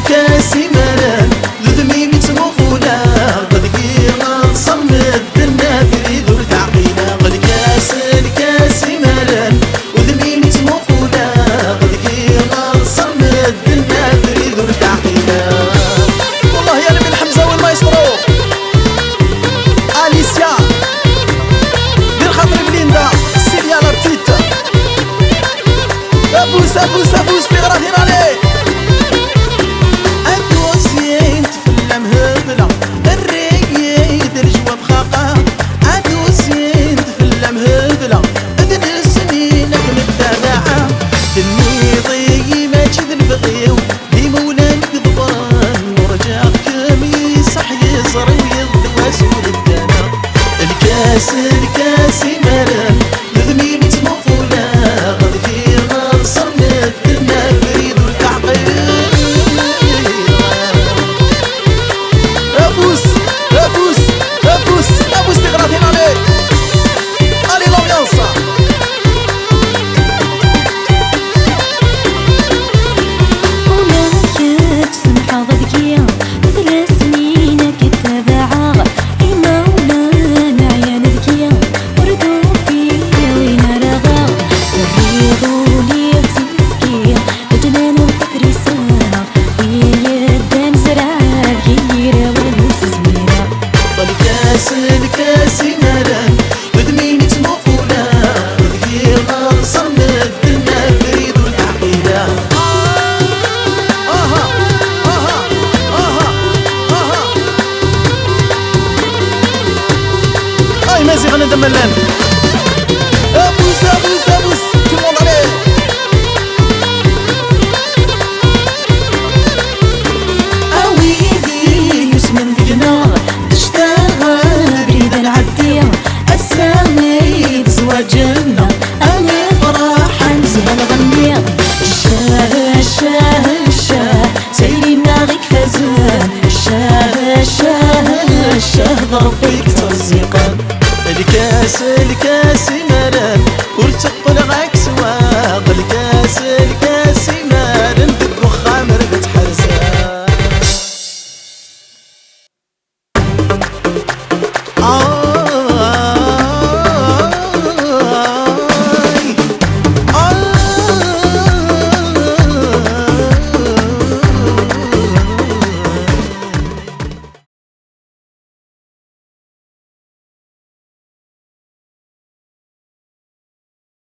الكاس ملان لذمي متموفونا قد صمد دنا بريد ورتعقينا الكاس ملان وذمي متموفونا قد صمد دنا بريد ورتعقينا. والله يا لمن حمزة والمايسترو أليسيا دير خاطري بليندا سيليا لا بتيت افوس افوس افوس في غراثي رالي الكاس ملان لذمي متموفونا قد كيما صمد دنا بريد والتعقيد. افوس افوس افوس افوس تغراثين علي علي لامبيانسا. ولاك تسمح ضدكيا مثل سنينك التبعا الكاس ملان ودمي متموفونا قد كيما صمد دنا بريد والتعقيدة. اي مازي غنى دملان